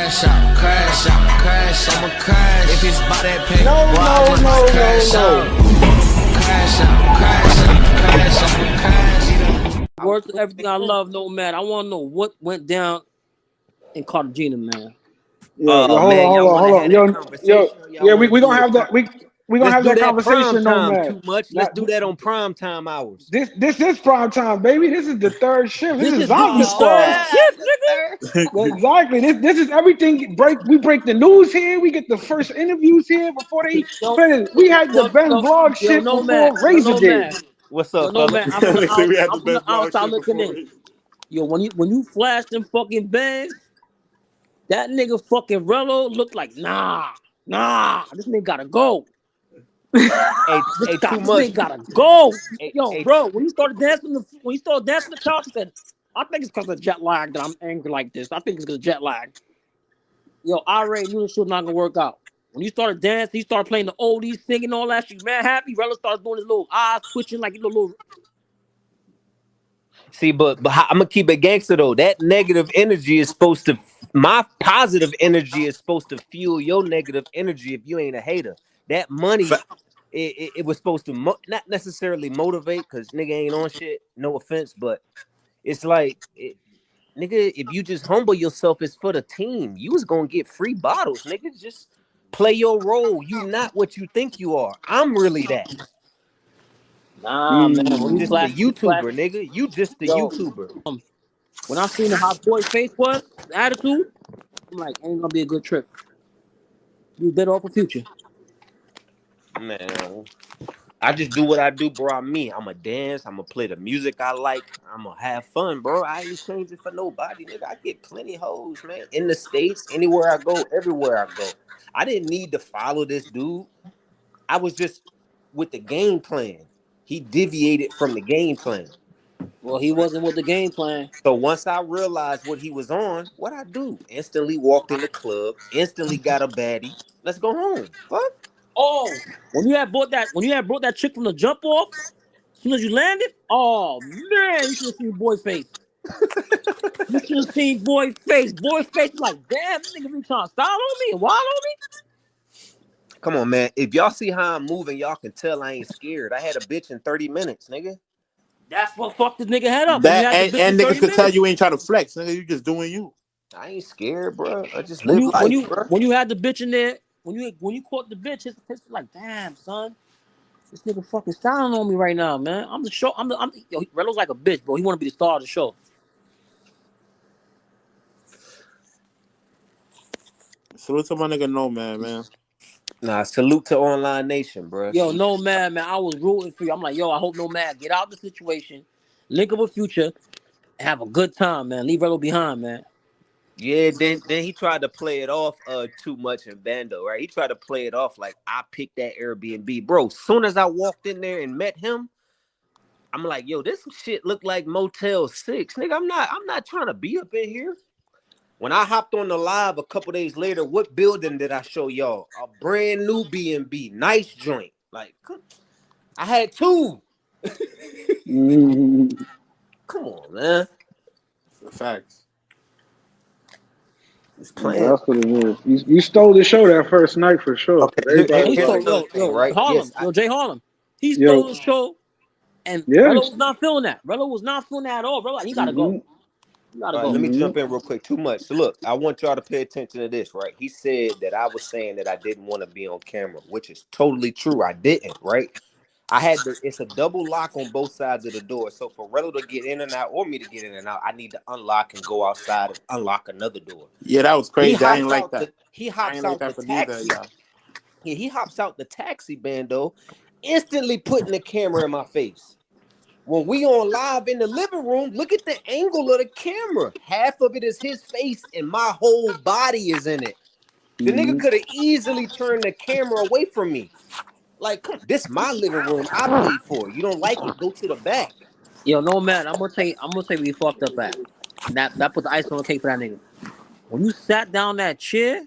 crash out, crash out, crash. I'ma crash. If it's by that pay, crash out, crash out, crash out, crash out, crash. Words to everything I love, Nomad. I want to know what went down in Cartagena, man. Hold on. We gonna have that. We gonna have that conversation, Nomad. Too much. Let's do that on prime time hours. This is prime time, baby. This is the third shift. This is zombie the third squad. shift, nigga. Exactly. This is everything. We break the news here. We get the first interviews here before they finish. We had the best vlog shit before Razor did. What's up, Nomad? I'm gonna start looking in. Yo, when you flash them fucking bands, that nigga fucking Rello looked like nah. This nigga gotta go. This nigga gotta go. Yo, bro, when you started dancing the couch, he said, I think it's because of jet lag that I'm angry like this. I think it's because of jet lag. Yo, I already knew this shit was not gonna work out. When you started dancing, he started playing the oldies, singing all that shit. Man, happy. Rello starts doing his little eyes twitching like little. See, but I'm gonna keep it gangster though. That negative energy is supposed to. My positive energy is supposed to fuel your negative energy. If you ain't a hater, that money, it was supposed to not necessarily motivate, because nigga ain't on shit. No offense, but it's like, nigga, if you just humble yourself, it's for the team. You was gonna get free bottles, nigga. Just play your role. You not what you think you are. I'm really that. Nah, man. When you just a YouTuber, nigga. You just the YouTuber. When I seen how boy's face was, the attitude, I'm like, ain't gonna be a good trip. You better off for future. Man, I just do what I do, bro. I'm me. I'ma dance. I'ma play the music I like. I'ma have fun, bro. I ain't changing for nobody, nigga. I get plenty hoes, man. In the States, anywhere I go, everywhere I go. I didn't need to follow this dude. I was just with the game plan. He deviated from the game plan. Well, he wasn't with the game plan. So once I realized what he was on, what I do? Instantly walked in the club, instantly got a baddie. Let's go home. Fuck. Oh, when you had brought that chick from the jump off, as soon as you landed, oh man, you should have seen boy's face. You should have seen boy's face. Boy's face was like, damn, this nigga be trying to style on me and wild on me. Come on, man. If y'all see how I'm moving, y'all can tell I ain't scared. I had a bitch in 30 minutes, nigga. That's what fucked this nigga head up. And niggas could tell you ain't trying to flex, nigga. You just doing you. I ain't scared, bro. I just live life, bro. When you had the bitch in there, when you caught the bitch, it's like, damn, son, this nigga fucking styling on me right now, man. I'm the show. Yo, Rello's like a bitch, bro. He want to be the star of the show. Salute to my nigga Nomad, man. Nah, salute to Online Nation, bro. Yo, Nomad, man, I was rooting for you. I'm like, yo, I hope Nomad get out of the situation, link up with Future, and have a good time, man. Leave Rello behind, man. Yeah, then he tried to play it off too much in Bando, right? He tried to play it off like I picked that Airbnb. Bro, soon as I walked in there and met him, I'm like, yo, this shit look like Motel 6. Nigga, I'm not trying to be up in here. When I hopped on the live a couple days later, what building did I show y'all? A brand new B&B, nice joint. Like, I had two. Come on, man. Facts. That's what it is. You stole the show that first night for sure. Okay. Jay Harlem. He stole the show, and Rello was not feeling that. Rello was not feeling that at all. Rello, he gotta go. Let me jump in real quick. Too much. So look, I want y'all to pay attention to this, right? He said that I was saying that I didn't want to be on camera, which is totally true. I didn't, right? It's a double lock on both sides of the door. So for Rello to get in and out or me to get in and out, I need to unlock and go outside and unlock another door. Yeah, that was crazy. I ain't like that. He hops out the taxi. Yeah, he hops out the taxi, Bando, instantly putting the camera in my face. When we on live in the living room, look at the angle of the camera. Half of it is his face and my whole body is in it. The nigga could have easily turned the camera away from me. Like, come, this my living room. I paid for it. You don't like it? Go to the back. Yo, Nomad, I'm gonna tell you where you fucked up at. That put the ice on the cake for that nigga. When you sat down that chair,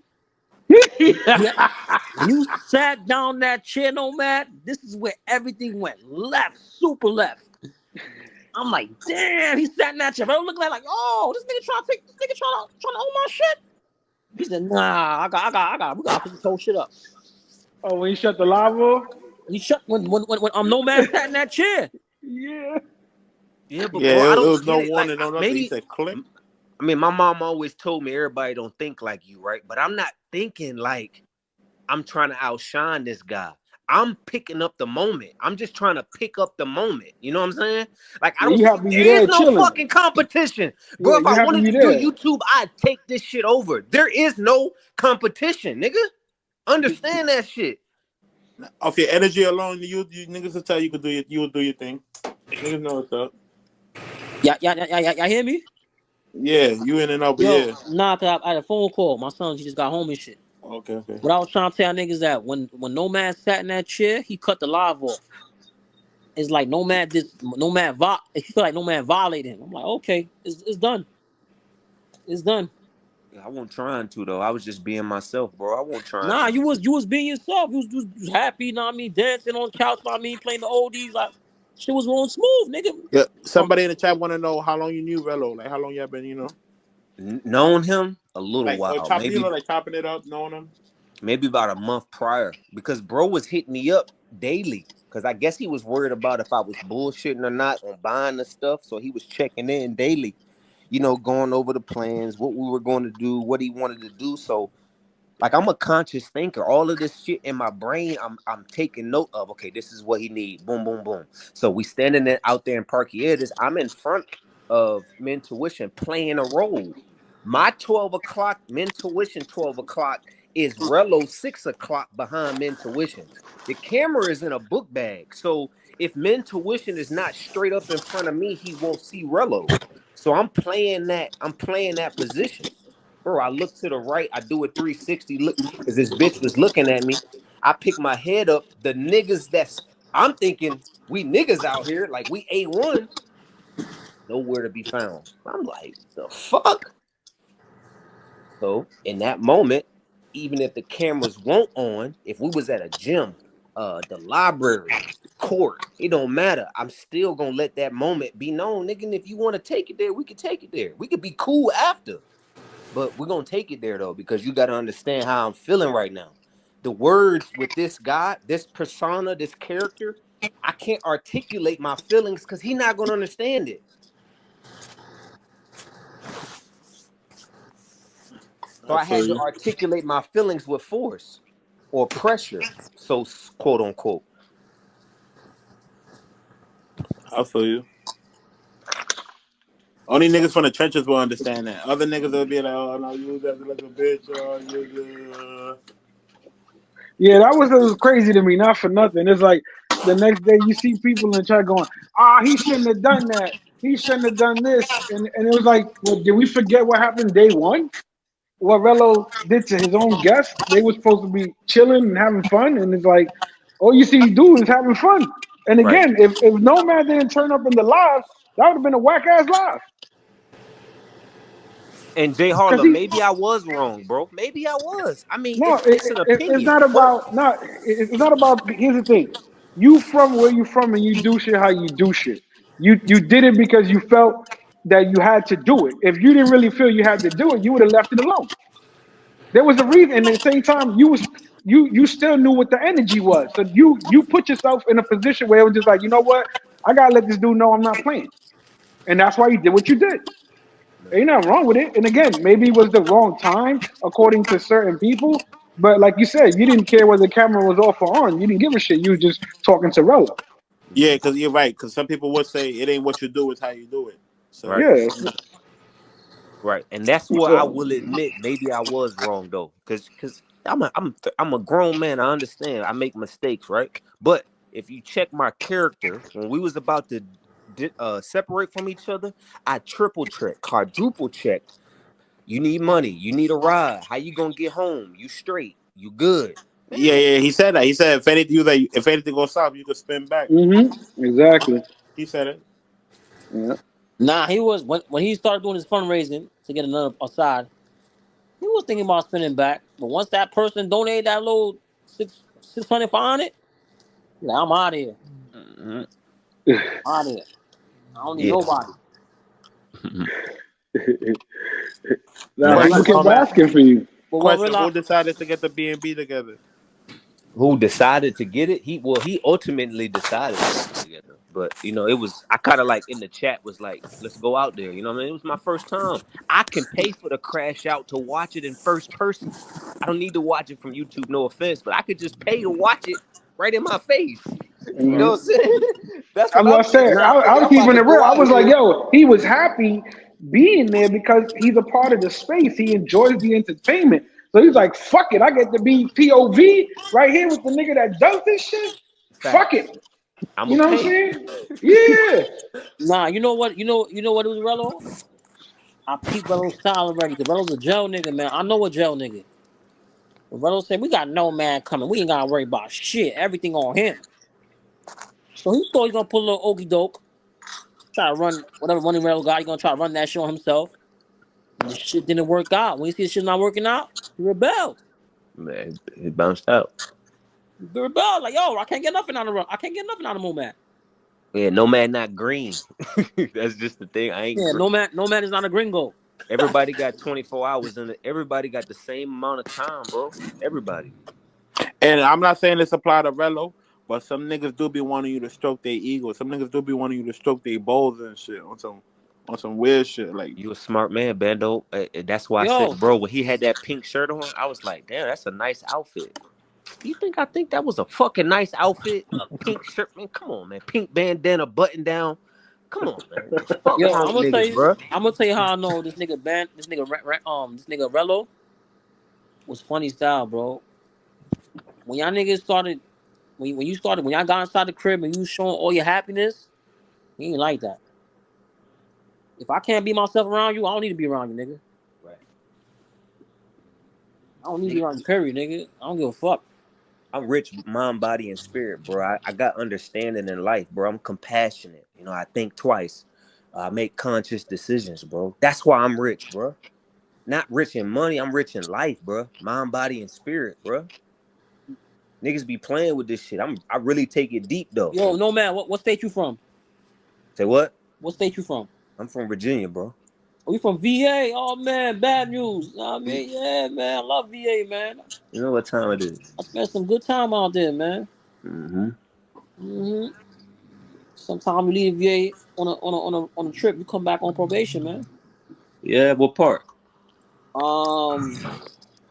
Nomad, this is where everything went left, super left. I'm like, damn, he sat in that chair. I look like, oh, this nigga trying to own my shit. He said, nah, we gotta put this whole shit up. Oh, when he shut the live off? He shut when Nomad sat in that chair. Yeah. Yeah, but Yeah, bro, I it don't was get no it. Like warning, no nothing. He maybe said click. I mean, my mom always told me everybody don't think like you, right? But I'm not thinking like I'm trying to outshine this guy. I'm picking up the moment. I'm just trying to pick up the moment. You know what I'm saying? Like I Yeah, don't you see happy you there is there no chilling. fucking competition. Bro, Yeah, if you I happy wanted you to do there. YouTube, I'd take this shit over. There is no competition, nigga. Understand that shit. Off your energy alone, you niggas will tell you could do you will do your thing. Niggas know what's up. Y'all hear me? Yeah, you in and out, but Yo, yeah. nah, cause I had a phone call. My son, he just got home and shit. Okay. What I was trying to tell niggas that when Nomad sat in that chair, he cut the live off. It's like Nomad he feel like Nomad violated him. I'm like, okay, it's done. It's done. Yeah, I wasn't trying to though. I was just being myself, bro. I wasn't trying Nah, to. you was being yourself. You was happy, you know what I mean, dancing on the couch, you know what I mean, playing the oldies, like shit was going smooth, nigga. Yeah. Somebody in the chat want to know how long you knew Rello. Like how long y'all been, Known him a little like while, chopping, like chopping it up, knowing him. maybe about a month prior, because bro was hitting me up daily. Because I guess he was worried about if I was bullshitting or not on buying the stuff. So he was checking in daily, going over the plans, what we were going to do, what he wanted to do. So like I'm a conscious thinker. All of this shit in my brain, I'm taking note of. Okay, this is what he need. Boom, boom, boom. So we standing there out there in Parkieres. I'm in front of Men Tuition playing a role. My 12 o'clock, Men Tuition 12 o'clock is Rello 6 o'clock behind Men Tuition. The camera is in a book bag. So if Men Tuition is not straight up in front of me, he won't see Rello. So I'm playing that position. Bro, I look to the right. I do a 360 look because this bitch was looking at me. I pick my head up. The niggas I'm thinking we niggas out here like we A1, nowhere to be found. I'm like, the fuck? So in that moment, even if the cameras weren't on, if we was at a gym, the library, court, it don't matter. I'm still gonna let that moment be known, nigga. And if you want to take it there, we could take it there. We could be cool after. But we're going to take it there, though, because you got to understand how I'm feeling right now. The words with this guy, this persona, this character, I can't articulate my feelings because he's not going to understand it. So I had to articulate my feelings with force or pressure, so quote unquote. I feel you. Only niggas from the trenches will understand that. Other niggas will be like, oh, no, you was acting like a bitch. Yeah, that was crazy to me, not for nothing. It's like the next day you see people in the chat going, he shouldn't have done that. He shouldn't have done this. And it was like, well, did we forget what happened day one? What Rello did to his own guests? They were supposed to be chilling and having fun. And it's like, all you see dude is having fun. And Right. again, if Nomad didn't turn up in the live, that would have been a whack ass live. And Jay Because Harlem, maybe I was wrong, bro. Maybe I was. I mean, no, it's an it's opinion, not but about it's not about. Here's the thing: you from where you from, and you do shit how you do shit. You did it because you felt that you had to do it. If you didn't really feel you had to do it, you would have left it alone. There was a reason, and at the same time, you still knew what the energy was. So you put yourself in a position where it was just like, you know what, I gotta let this dude know I'm not playing, and that's why you did what you did. Ain't nothing wrong with it. And again, maybe it was the wrong time according to certain people. But like you said, you didn't care whether the camera was off or on. You didn't give a shit. You were just talking to Rello. Yeah, because you're right. Because some people would say it ain't what you do, it's how you do it. So, right. Yeah. Right, and that's where I So will admit maybe I was wrong though, because I'm a grown man. I understand I make mistakes, right? But if you check my character when we was about to separate from each other, I triple checked, quadruple checked. You need money, you need a ride. How you gonna get home? You straight? You good? yeah, Man, he said that. He said if anything goes south, you can spin back. exactly. He said it. Yeah. Nah, he was when he started doing his fundraising to get another aside. He was thinking about spending back, but once that person donated that little 600 on it, like, I'm out of here. mm-hmm. Out of here. I don't need Yeah. nobody. Now But people like kept Nomad, asking for you. But what Question: real? Who decided to get the B&B together? Who decided to get it? He ultimately decided to get it together. But it was I kind of like in the chat was like, let's go out there. You know what I mean? It was my first time. I can pay for the crash out to watch it in first person. I don't need to watch it from YouTube, no offense, but I could just pay to watch it right in my face. You know what I'm saying? That's I what was I'm gonna say, thinking. Nah, I Nigga, was I'm about keeping to it real. go I out was like, here. yo, he was happy being there because he's a part of the space. He enjoys the entertainment. So he's like, fuck it. I get to be POV right here with the nigga that does this shit. Fuck it. Facts. I'm You a know what I'm pay. saying? Yeah. nah. You know what? You know what it was, Rello? I peeped Rello's style already. Cause Rello's a jail nigga, man. I know a jail nigga. When Rello said we got Nomad coming, we ain't gotta worry about shit. Everything on him. So he thought he gonna pull a little okey doke, try to run whatever money Rello got. He gonna try to run that shit on himself. And the shit didn't work out. When he see the shit not working out, he rebelled. Man, it bounced out. He rebelled like, yo, I can't get nothing out of I can't get nothing out of Nomad. Yeah, Nomad not green. That's just the thing. I ain't Yeah, green. Nomad is not a gringo. Everybody got 24 hours in it. Everybody got the same amount of time, bro. Everybody. And I'm not saying this apply to Rello, but some niggas do be wanting you to stroke their ego. Some niggas do be wanting you to stroke their balls and shit on some weird shit. Like, You a smart man, Bando. That's why I said, Yo, bro, when he had that pink shirt on, I was like, damn, that's a nice outfit. You think I think that was a fucking nice outfit? A pink shirt, man. Come on, man. Pink bandana, button down. Come on, man. The fuck yo, wrong with niggas, bro? I'm gonna tell you how I know this nigga this nigga Rello was funny style, bro. When y'all niggas started, when y'all got inside the crib and you was showing all your happiness, he ain't like that. If I can't be myself around you, I don't need to be around you, nigga. Right. I don't need to be Nigga, around you, period, nigga. I don't give a fuck. I'm rich, mind, body, and spirit, bro. I got understanding in life, bro. I'm compassionate. I think twice. I make conscious decisions, bro. That's why I'm rich, bro. Not rich in money. I'm rich in life, bro. Mind, body, and spirit, bro. Niggas be playing with this shit. I really take it deep though. Yo, no man, what state you from? Say what? What state you from? I'm from Virginia, bro. Are you from VA? Oh man, bad news. Know what I mean, yeah, man, I love VA, man. You know what time it is? I spent some good time out there, man. Mm-hmm. Sometimes you leave VA on a trip, you come back on probation, man. Yeah, what part? I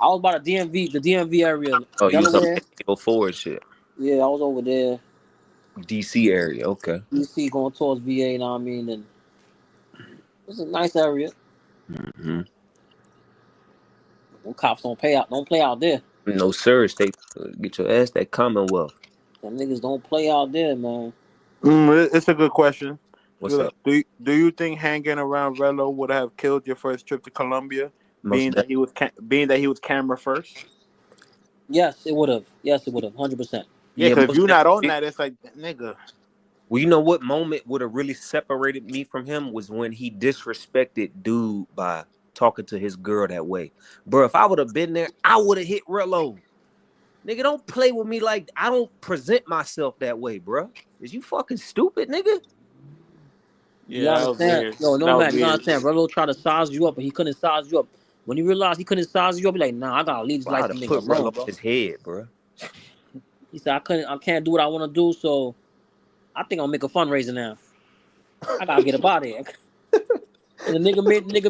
was by the DMV area, Oh, you was up Delaware. there, go forward shit. Yeah, I was over there, DC area, okay. DC, going towards VA. Know what I mean, and it's a nice area. Mm-hmm. Them cops don't play out there. No sir, stay get your ass that Commonwealth. Them niggas don't play out there, man. it's a good question. What's up? Do you think hanging around Rello would have killed your first trip to Colombia, Most definitely. being that he was camera first? Yes, it would have. Yes, it would have. 100%. Yeah, Yeah, because if most you're not on definitely. that, it's like, nigga. Well, you know what moment would have really separated me from him was when he disrespected dude by talking to his girl that way. Bro, if I would have been there, I would have hit Rello. Nigga, don't play with me like I don't present myself that way, bro. Is you fucking stupid, nigga? You Yeah, that was understand? weird. Yo, no That was man, you weird. understand? Rello tried to size you up, but he couldn't size you up. When he realized he couldn't size you up, he like, nah, I gotta leave this Bro, I life would to have nigga put Rello alone, on bro. his head, bro. He said, I can't do what I want to do, so I think I'll make a fundraiser now. I gotta get up out of here. And the nigga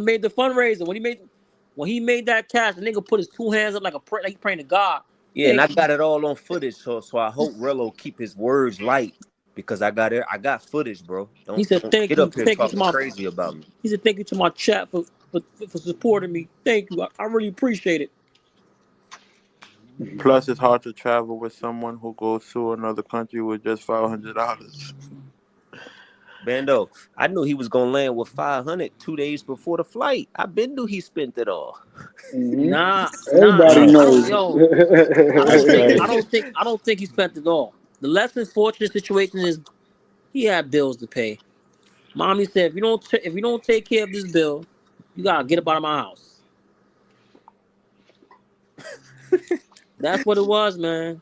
made the fundraiser. When he made that cash, the nigga put his two hands up like like he praying to God. Yeah, and I Thank you. got it all on footage, so I hope Rello keep his words light because I got footage, bro. He Don't said, get up here thank you to talking my. crazy about me. He said, thank you to my chat for supporting me. Thank you. I really appreciate it. Plus, it's hard to travel with someone who goes to another country with just $500. Bando, I knew he was gonna land with 500 2 days before the flight. I been knew he spent it all. Nah. Everybody I don't. knows. Yo, I Everybody. don't think he spent it all. The less unfortunate situation is he had bills to pay. Mommy said, if you don't take care of this bill, you gotta get up out of my house. That's what it was, man.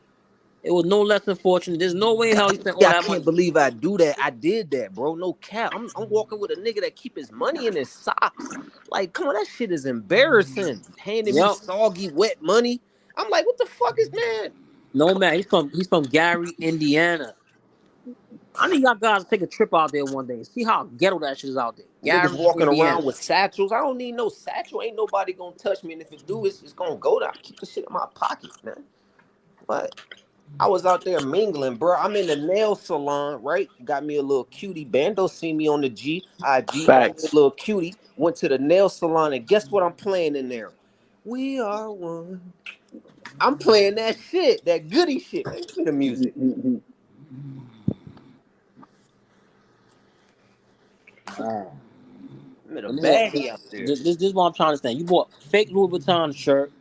It was no less unfortunate. There's no way in hell he spent all Yeah, I that can't money. believe I do that. I did that, bro. No cap. I'm walking with a nigga that keep his money in his socks. Like, come on, that shit is embarrassing. Handing me Yep. soggy, wet money. I'm like, what the fuck is man? Nomad. He's from Gary, Indiana. I need y'all guys to take a trip out there one day and see how ghetto that shit is out there. Niggas Gary, walking Indiana. around with satchels. I don't need no satchel. Ain't nobody gonna touch me. And if it do, it's gonna go there. I keep the shit in my pocket, man. But I was out there mingling, bro. I'm in the nail salon, right? Got me a little cutie. Bando see me on the IG. Got me a Facts. little cutie. Went to the nail salon, and guess what I'm playing in there? We are one. I'm playing that shit, that goody shit. Man, give me the music. I'm in a baddie out there. This is what I'm trying to understand. You bought fake Louis Vuitton shirt.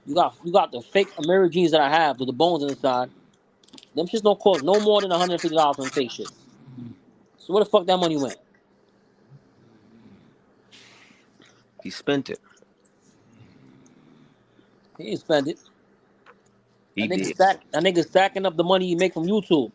You got the fake American jeans that I have with the bones inside. Them shits don't cost no more than $150 on fake shits. So where the fuck that money went? He spent it. He didn't spend it. He did. That nigga stacking up the money he make from YouTube.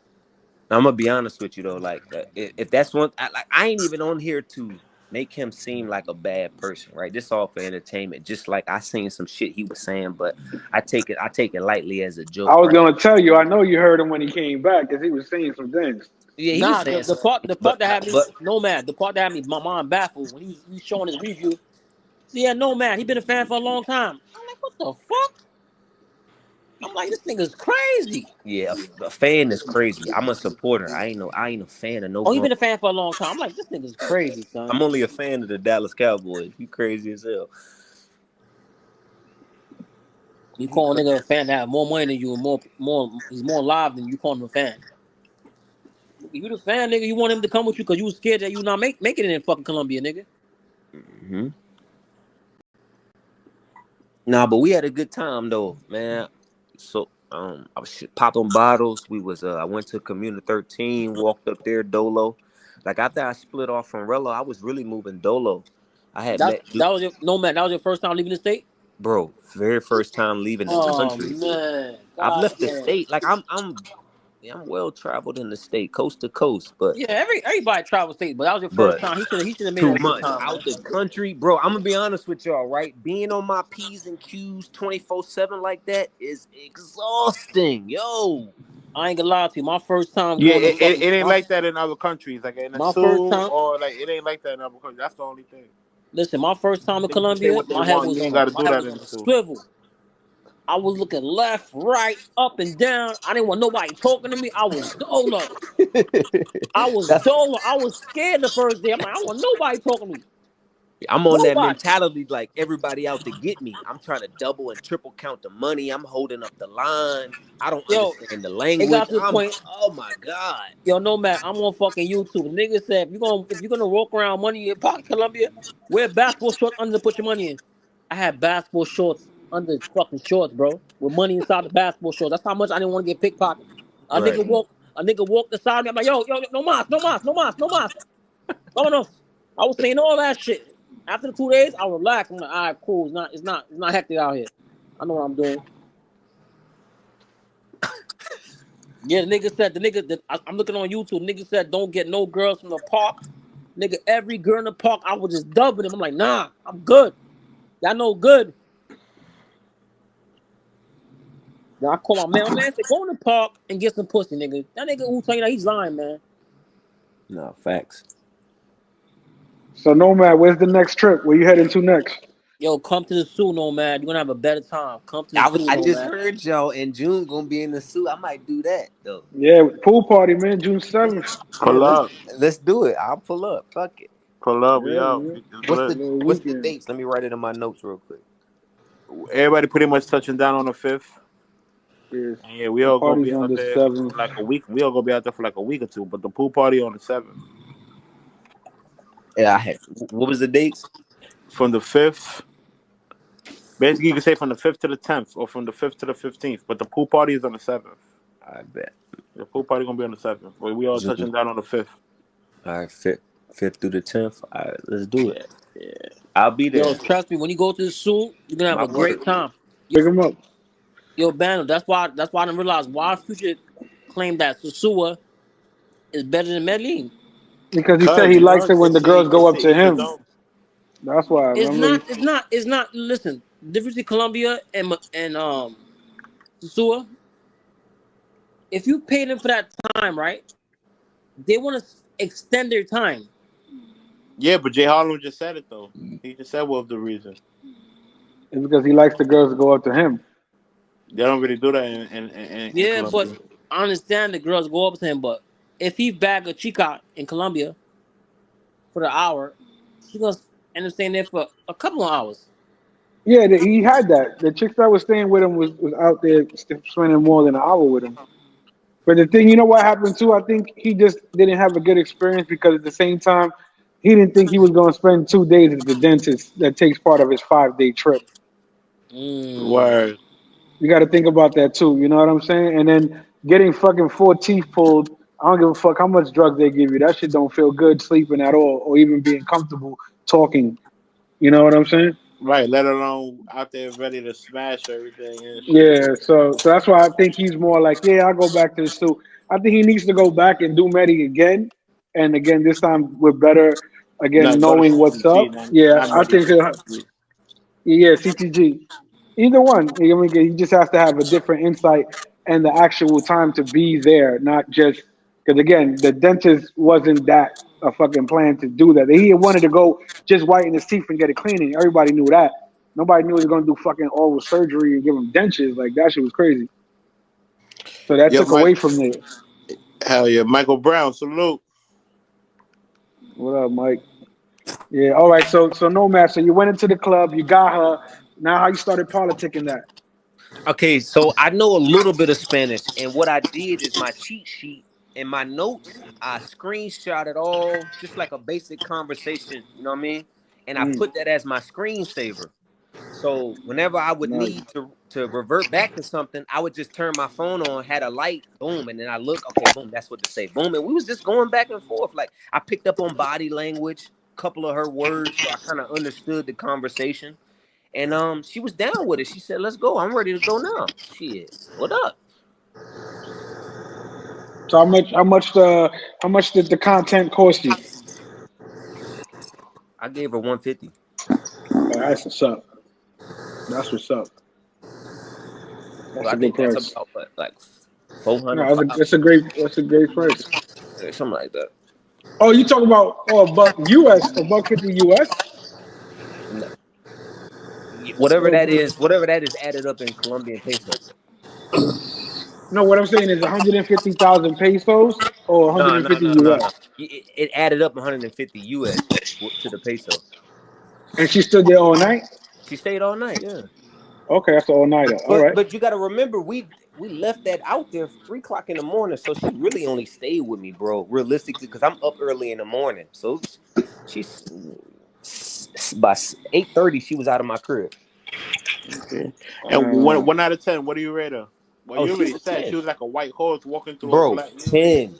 I'm gonna be honest with you though, like if that's one, I ain't even on here to make him seem like a bad person, right? This all for entertainment. Just like I seen some shit he was saying, but I take it lightly as a I joke, was right? gonna tell you. I know you heard him when he came back because he was saying some things. Yeah, he was Nah, saying the something, part that had me but Nomad, the part that had me my mind baffled when he was showing his review. See, yeah, Nomad, he been a fan for a long time. I'm like, what the fuck? I'm like, this nigga's crazy. yeah, a fan is crazy. I'm a supporter. I ain't a fan of no Oh, he grown. been a fan for a long time. I'm like, this nigga's crazy, son. I'm only a fan of the Dallas Cowboys. You crazy as hell. You call a nigga a fan that have more money than you and he's more alive than you call him a fan. You the fan, nigga. You want him to come with you because you was scared that you not make it in fucking Colombia, nigga. Mm-hmm. Nah, but we had a good time though, man. So I was popping bottles. We was I went to Community 13, walked up there, Dolo. Like after I split off from Rello, I was really moving Dolo. I had met That was your Nomad. That was your first time leaving the state. bro, very first time leaving the Oh country. man, I've god left the damn. state. Like I'm well traveled in the state, coast to coast, but Yeah, everybody travel state, but that was your first but time. He should have made too it a good much time, man. out the country, bro. I'm gonna be honest with y'all, right? Being on my P's and Q's 24/7 like that is exhausting, yo. I ain't gonna lie to you. My first time Yeah, going to it fucking ain't like that in other countries, like in the my first zoo time. or like it ain't like that in other countries. That's the only thing. Listen, my first time in Niggas can say Colombia, what they want. You ain't got to my do head that was in on the a zoo. swivel. I was looking left, right, up and down. I didn't want nobody talking to me. I was dolo. That's I was scared the first day. I'm like, I don't want nobody talking to me. I'm on that Nobody. mentality, like everybody out to get me. I'm trying to double and triple count the money. I'm holding up the line. I don't Yo, understand the it language. got to the point. Oh my God. Yo, Nomad, I'm on fucking YouTube. Nigga said if you're gonna walk around money in your pocket, Colombia, wear basketball shorts under to put your money in. I had basketball shorts under fucking shorts, bro, with money inside the basketball shorts. That's how much I didn't want to get pickpocketed. Right. A nigga walked beside me. I'm like, yo, no mas, no mas, no mas, no mas. Vámonos. I was saying all that shit. After the 2 days, I relaxed. I'm like, all right, cool. It's not hectic out here. I know what I'm doing. Yeah, I'm looking on YouTube. Nigga said, don't get no girls from the park. Nigga, every girl in the park, I was just dubbing them. I'm like, nah, I'm good. Y'all know good. Then I call my man. My man said, go in the park and get some pussy, nigga. That nigga who tell you that he's lying, man. No, facts. So Nomad, where's the next trip? Where you heading to next? Yo, come to the zoo, Nomad. You're gonna have a better time. Come to the zoo, I just Nomad. heard y'all in June gonna be in the suit. I might do that though. Yeah, pool party, man, June 7th. Yeah, Pull up, let's do it. I'll pull up. Fuck it. pull up. We Yeah, out. man. It's What's lit. the Little what's the weekend. dates? Let me write it in my notes real quick. Everybody pretty much touching down on the 5th. Yes. And yeah, we The all gonna party's be on out the there for 7th. like a week. We all gonna be out there for like a week or two. But the pool party on the 7th. Yeah, I had. What was the dates? From the 5th. Basically, you can say from the 5th to the 10th, or from the 5th to the 15th. But the pool party is on the 7th. I bet. The pool party gonna be on the 7th. But we all June. touching down on the 5th. All right, fifth through the 10th. All right, let's do it. Yeah. I'll be Yo, there. trust me, when you go to the zoo, you're gonna have My a great word. time. Pick them up. Yo, Bando, that's why I didn't realize why Future claimed that Susua is better than Medellin. Because he said Cause he you likes know it when the girls go it's up to to each his him. own. That's why. Remember, It's not. Listen, the difference between Colombia and Susua. If you pay them for that time, right? They want to extend their time. Yeah, but Jay Harlem just said it though. He just said what was the reason. it's because he likes the girls to go up to him. They don't really do that in Yeah, but Colombia. I understand the girls go up to him. But if he bag a chica in Colombia for the hour, she gonna end up staying there for a couple of hours. Yeah, he had that. The chicks that was staying with him was out there spending more than an hour with him. But the thing, you know what happened too? I think he just didn't have a good experience because at the same time, he didn't think he was going to spend 2 days at the dentist that takes part of his 5 day trip. Mm. Word. You got to think about that too. You know what I'm saying? And then getting fucking 4 teeth pulled. I don't give a fuck how much drugs they give you. That shit don't feel good sleeping at all, or even being comfortable talking. You know what I'm saying? Right, let alone out there ready to smash everything and shit. Yeah. So that's why I think he's more like, yeah, I'll go back to the suit. I think he needs to go back and do Medi again, and again this time with better, No, again go to knowing what's CCG, up. Yeah, not I ready think CCG. yeah, CTG. Either one. I mean, he just has to have a different insight and the actual time to be there, not just because again, the dentist wasn't that a fucking plan to do that. He wanted to go just whiten his teeth and get it cleaning. Everybody knew that. Nobody knew he was gonna do fucking oral surgery and give him dentures. Like that shit was crazy. So that Yo, took Mike, away from there. hell yeah, Michael Brown, salute. What up, Mike? Yeah. All right. So Nomad. So you went into the club. You got her. Now how you started politicking that? Okay, so I know a little bit of Spanish, and what I did is my cheat sheet and my notes. I screenshotted all just like a basic conversation. You know what I mean? And I Mm, put that as my screensaver. So whenever I would nice. need to revert back to something, I would just turn my phone on, had a light, boom, and then I look, okay, boom, that's what to say, boom, and we was just going back and forth. Like I picked up on body language, a couple of her words, so I kind of understood the conversation, and she was down with it. She said, "Let's go. I'm ready to go now." Shit, what up? So how much did the content cost you? I gave her 150. That's what's up. That's what's up. Well, That's I a good think that's price. about what, like 400, No, that's a great price. something like that. Oh, you talking about a buck US, a buck 50 US? No, whatever Or that is, whatever that is added up in Colombian pesos. no, what I'm saying is 150,000 pesos or No, no, 150 no, no, US. no. It added up 150 US to the peso. And she stood there all night. She stayed all night, yeah. Okay, that's an all nighter. All right. But you got to remember, we left that out there 3 o'clock in the morning, so she really only stayed with me, bro. Realistically, because I'm up early in the morning, so she's by 8:30 she was out of my crib. Okay. And one out of 10, what do you rate her? Well, Oh, you she's already a said 10, she was like a white horse walking through a bro. black music. 10,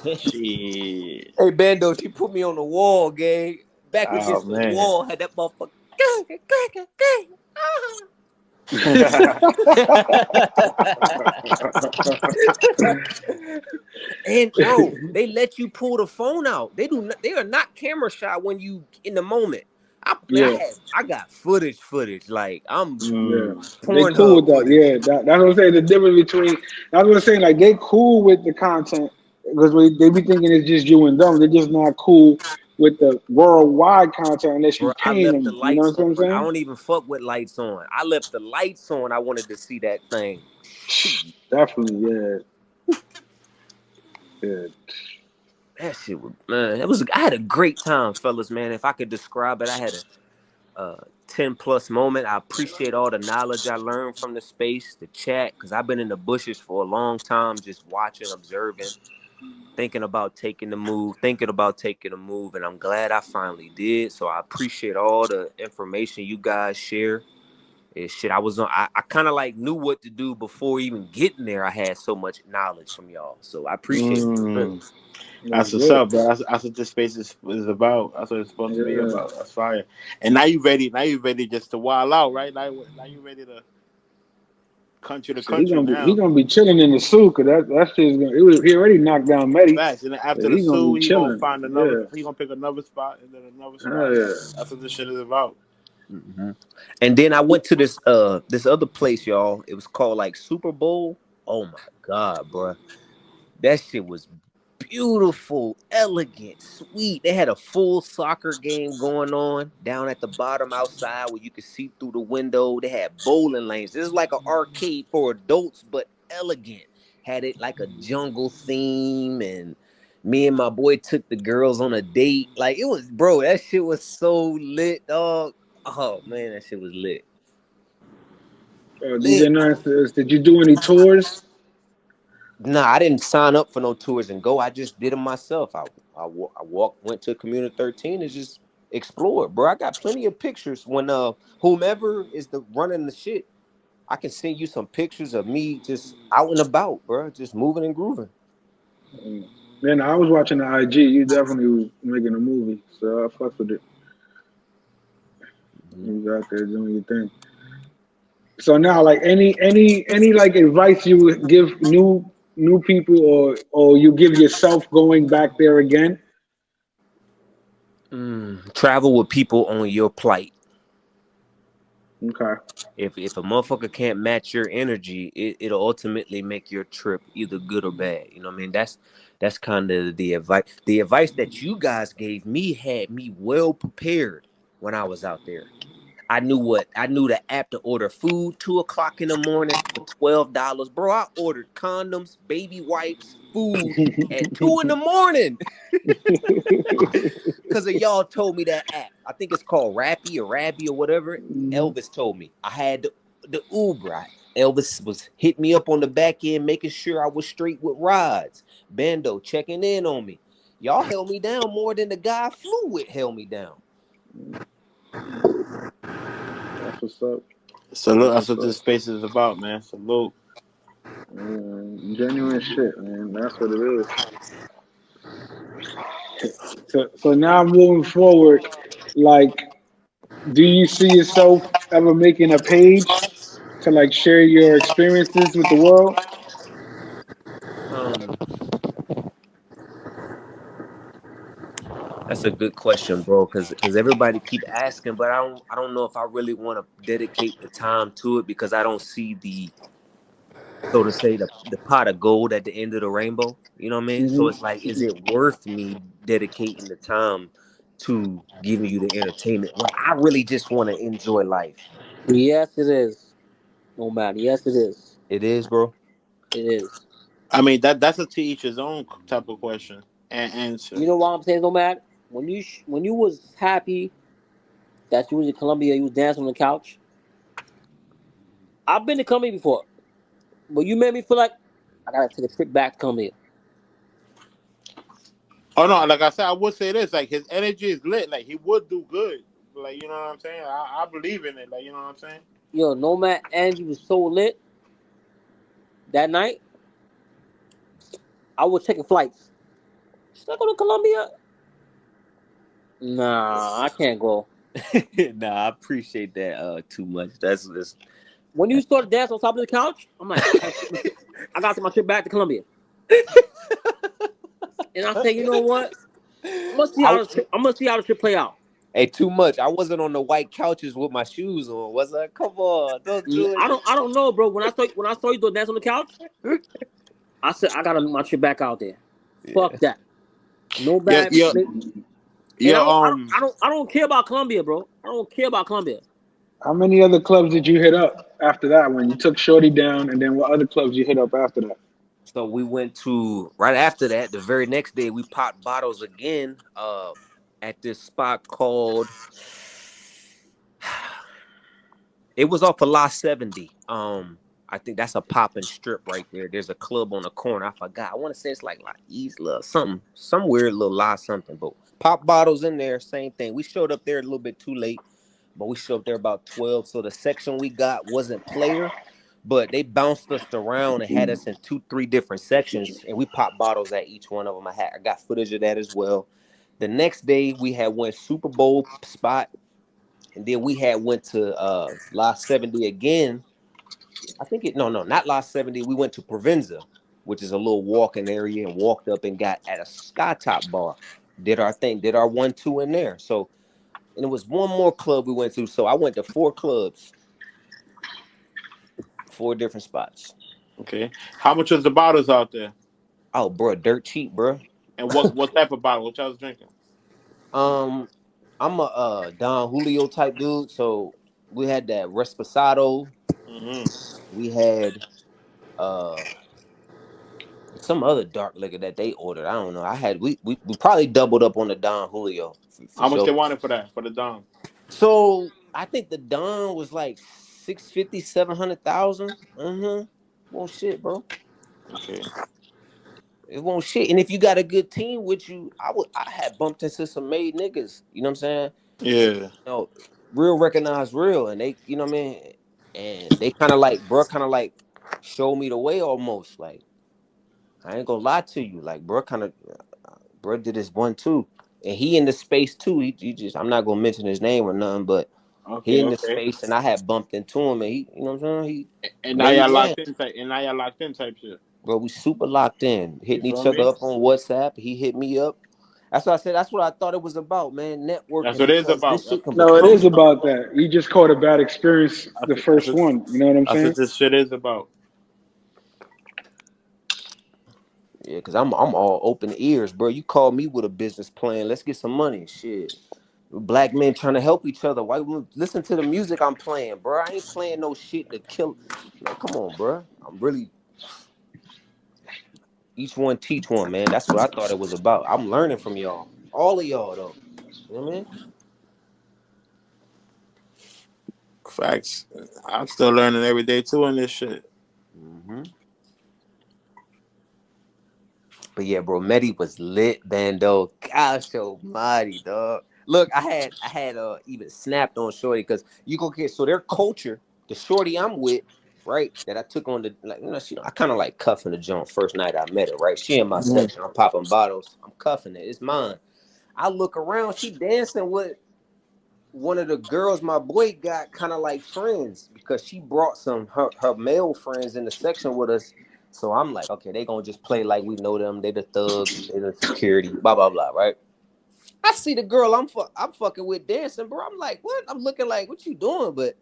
10. Shit. Hey, Bando, she put me on the wall, gang. Back Oh against the man. wall, had that motherfucker. And bro, they let you pull the phone out. They do not, they are not camera shy when you in the moment. Yeah. I got footage. Like I'm Yeah, Mm. they cool with Pornhub that. footage. Yeah, that's what I'm saying. The difference between that's what I'm saying. Like they cool with the content because they be thinking it's just you and them. They're just not cool with the worldwide content unless Bro, you I paying left the them. You know lights what I'm on. I saying? don't even fuck with lights on. I left the lights on. I wanted to see that thing. Shit. Definitely, yeah, yeah. That shit was, man. I had a great time, fellas, man. If I could describe it, I had a 10 plus moment. I appreciate all the knowledge I learned from the space, the chat, because I've been in the bushes for a long time, just watching, observing, thinking about taking a move, and I'm glad I finally did. So I appreciate all the information you guys share. And shit, I kind of like knew what to do before even getting there. I had so much knowledge from y'all. So I appreciate it. Really. Mm. That's That's what's good. up, bro. That's what this space is about. That's what it's supposed to be Yeah, about. That's fire. And now you ready. Now you ready just to wild out, right? Now you ready to. country to So he country now. gonna be chilling in the suit because that shit's gonna. He already knocked down Meddy. Facts. And then So after the he gonna be Sioux, he gonna chilling. find another. Yeah. He gonna pick another spot and then another spot. Yeah. That's what this shit is about. Mm-hmm. And then I went to this other place, y'all. It was called like Super Bowl. Oh my god, bro, that shit was beautiful, elegant, sweet. They had a full soccer game going on down at the bottom outside where you could see through the window. They had bowling lanes. This is like an arcade for adults, but elegant. Had it like a jungle theme, and me and my boy took the girls on a date. Like it was, bro, that shit was so lit, dog. Oh man, that shit was lit. DJ Lit. Nice says, did you do any tours? Nah, I didn't sign up for no tours and go. I just did them myself. I walked, went to Community 13 and just explored, bro. I got plenty of pictures. When whomever is the running the shit, I can send you some pictures of me just out and about, bro, just moving and grooving. Man, I was watching the IG. You definitely was making a movie, so I fucked with it. Mhm. You got there doing your thing. So now, like any like advice you would give new people, or you give yourself going back there again? Travel with people on your plight. Okay. If a motherfucker can't match your energy, it'll ultimately make your trip either good or bad. You know what I mean? That's kind of the advice. The advice that you guys gave me had me well prepared when I was out there. I knew the app to order food 2 o'clock in the morning for $12. Bro, I ordered condoms, baby wipes, food at 2 in the morning. Because of y'all told me that app. I think it's called Rappy or Rabby or whatever. Mhm. Elvis told me. I had the Uber. Elvis was hitting me up on the back end, making sure I was straight with rides. Bando checking in on me. Y'all held me down more than the guy I flew with held me down. That's what's up. Salute. That's That's what's what up. this space is about, man. Salute. Genuine shit, man. That's what it is. So now moving forward, like, do you see yourself ever making a page to like share your experiences with the world? Um, That's a good question, bro. Because everybody keep asking, but I don't know if I really want to dedicate the time to it because I don't see the, so to say, the pot of gold at the end of the rainbow. You know what I mean? So it's like, is it worth me dedicating the time to giving you the entertainment when I really just want to enjoy life? Yes, it is. Nomad. Yes, it is. It is, bro. It is. I mean that's a to each his own type of question and answer. You know why I'm saying Nomad? When you was happy that you was in Colombia, you was dancing on the couch. I've been to Colombia before, but you made me feel like I gotta take a trip back to Colombia. Oh no, like I said, I would say this: like his energy is lit. Like he would do good. Like you know what I'm saying? I believe in it. Like you know what I'm saying? Yo, Nomad energy was so lit that night. I was taking flights. Should I go to Colombia? Nah, I can't go. Nah, I appreciate that too much. That's When you started dancing on top of the couch, I'm like, I got to take my trip back to Colombia. And I say, you know what? I'm gonna see I, how the trip, I'm gonna see how the trip play out. hey, too much. I wasn't on the white couches with my shoes on, was I? Come on, don't do it. I don't know, bro. When I saw you doing dance on the couch, I said I gotta make my trip back out there. Fuck Yeah. that. No Yeah, bad. yeah, And yeah. I don't care about Colombia, bro. I don't care about Colombia. How many other clubs did you hit up after that when you took Shorty down, and then what other clubs you hit up after that? So we went to right after that. The very next day, we popped bottles again. At this spot called. It was off of La 70. I think that's a popping strip right there. There's a club on the corner. I forgot. I want to say it's like La Isla or something, some weird little La something. But pop bottles in there, same thing. We showed up there a little bit too late, but we showed up there about 12. So the section we got wasn't player, but they bounced us around and had us in 2, 3 different sections, and we popped bottles at each one of them. I got footage of that as well. The next day we had went Super Bowl spot, and then we had went to La 70 again. I think it. No, not Lot 70. We went to Provenza, which is a little walking area, and walked up and got at a Skytop bar. Did our thing. Did our 1-2 in there. So, and it was one more club we went to. So I went to 4 clubs, 4 different spots. Okay. How much was the bottles out there? Oh, bro, dirt cheap, bro. And what type of bottle? What y'all was drinking? I'm a Don Julio type dude, so we had that Resposado. Mm-hmm. We had some other dark liquor that they ordered. I don't know. We probably doubled up on the Don Julio for How much they sure. wanted for that for the Dom? So I think the Don was like 650, 700,000. Mm-hmm. Won't shit, bro. Okay. It won't shit. And if you got a good team with you, I had bumped into some made niggas. You know what I'm saying? Yeah. No, real recognize real, and they, you know what I mean, and they kind of like, bro, kind of like showed me the way almost. Like I ain't gonna lie to you, like bro, bro did this 1-2, and he in the space too. He just, I'm not gonna mention his name or nothing, but he Okay. in the Okay. space, and I had bumped into him, and he, you know what I'm saying, he And now made y'all game. locked in type. And now y'all locked in type shit. Bro, we super locked in, You hitting each feel other me? up on WhatsApp. He hit me up. That's what I said. That's what I thought it was about, man. That's Networking, what it is because about. this That's shit can No, it become is something. about that. You just caught a bad experience the that's first what, one. You know what I'm that's saying? what this shit is about. Yeah, cause I'm all open ears, bro. You call me with a business plan. Let's get some money. Shit. Black men trying to help each other. Why listen to the music I'm playing, bro? I ain't playing no shit to kill. Man, come on, bro. I'm really each one teach one, man. That's what I thought it was about. I'm learning from y'all. All of y'all though. You know what I mean? Facts. I'm still learning every day too in this shit. Mm-hmm. But yeah, bro, Medi was lit, bando. Gosh almighty, dog. Look, I had even snapped on Shorty because you go get, so their culture, the Shorty I'm with, right, that I took on the, like, you know, I kind of like cuffing the joint first night I met her, right? She in my section, I'm popping bottles, I'm cuffing it, it's mine. I look around, she dancing with one of the girls my boy got, kind of like friends, because she brought some her male friends in the section with us. So I'm like, okay, they gonna just play like we know them. They the thugs, they the security, blah blah blah, right? I see the girl I'm fucking with dancing, bro. I'm like, what? I'm looking like, what you doing? But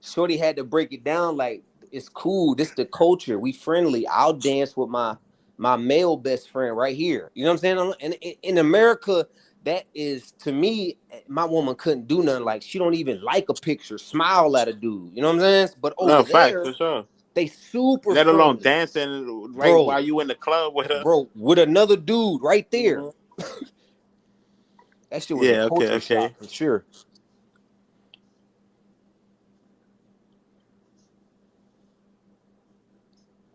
Shorty had to break it down like, it's cool. This the culture. We friendly. I'll dance with my male best friend right here. You know what I'm saying? And in America, that is, to me, my woman couldn't do nothing. Like, she don't even like a picture, smile at a dude. You know what I'm saying? But No, over facts there, for sure. they super Let alone friendly, dancing right bro. while you in the club with her. Bro, with another dude right there. Mm-hmm. That shit was a Yeah. Okay. culture Okay. shock for sure.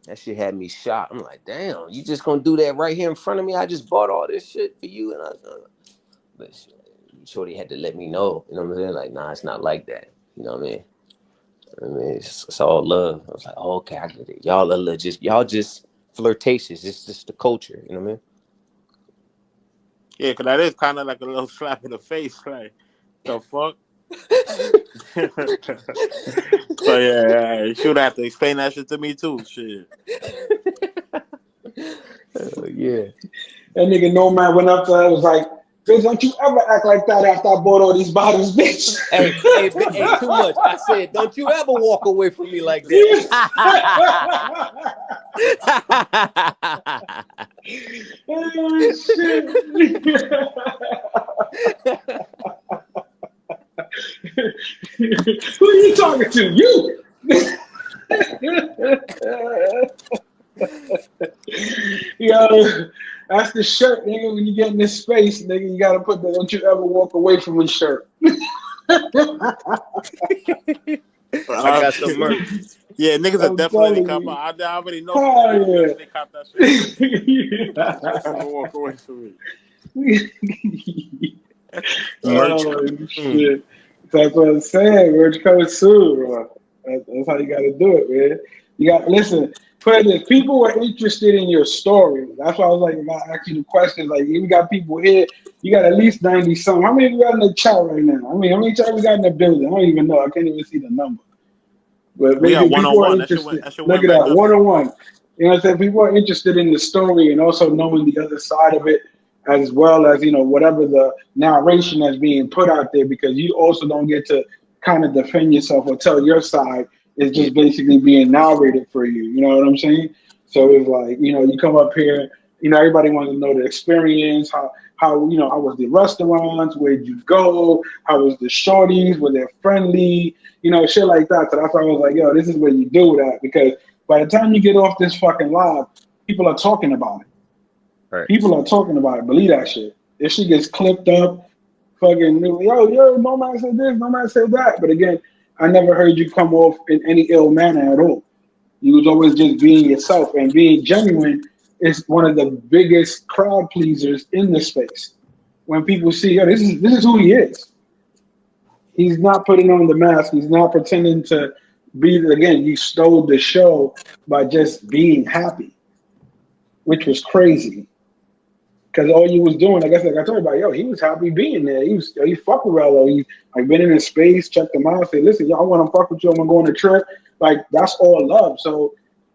That shit had me shocked. I'm like, damn, you just gonna do that right here in front of me? I just bought all this shit for you, and but Shorty had to let me know. You know what I'm saying? Like, nah, it's not like that. You know what I mean? It's all love. I was like, oh, okay, I get it. Y'all just flirtatious. It's just the culture. You know what I mean? Yeah, because that is kind of like a little slap in the face. Like, the fuck? So, yeah, you should have to explain that shit to me, too. Shit. Yeah. That nigga Nomad went up there and was like, bitch, don't you ever act like that after I bought all these bottles, bitch. Hey, too much. I said, don't you ever walk away from me like that. Oh, shit. Who are you talking to? You. Yo, that's the shirt, nigga. When you get in this space, nigga, you gotta put the "Don't you ever walk away from me" shirt. I got some merch. Yeah, niggas are I'm definitely telling cop. you. I already know some Oh, niggas yeah. definitely cop that shit. Don't you ever walk away from me. Merch. Oh, shit. That's what I'm saying. Merch coming soon, bro. That's how you gotta do it, man. You got listen. Put it this, people were interested in your story. That's why I was like, if I ask you the questions, like you got people here, you got at least 90 something. How many of you got in the chat right now? I mean, how many chat we got in the building? I don't even know. I can't even see the number. But We got basically, one on people are one. interested. That shit Look went at back that, up. 1-on-1. You know what I'm saying? People are interested in the story and also knowing the other side of it, as well as, whatever the narration that's being put out there, because you also don't get to kind of defend yourself or tell your side. It's Yeah. just basically being narrated for you. You know what I'm saying? So it's like, you come up here, everybody wants to know the experience, how was the restaurants, where'd you go, how was the shorties, were they friendly, shit like that. So that's why I was like, yo, this is what you do that, because by the time you get off this fucking live, people are talking about it. Right. People are talking about it. Believe that shit. If she gets clipped up, fucking, yo, Nomad said this, Nomad said that. But again, I never heard you come off in any ill manner at all. You was always just being yourself, and being genuine is one of the biggest crowd pleasers in the space. When people see, yo, this is who he is. He's not putting on the mask. He's not pretending to be. Again, you stole the show by just being happy, which was crazy. Because all you was doing, like I told you about, yo, he was happy being there. He fucked with Rello. He like been in his space, checked him out, say, listen, yo, I want to fuck with you. I'm gonna go on a trip. Like that's all love. So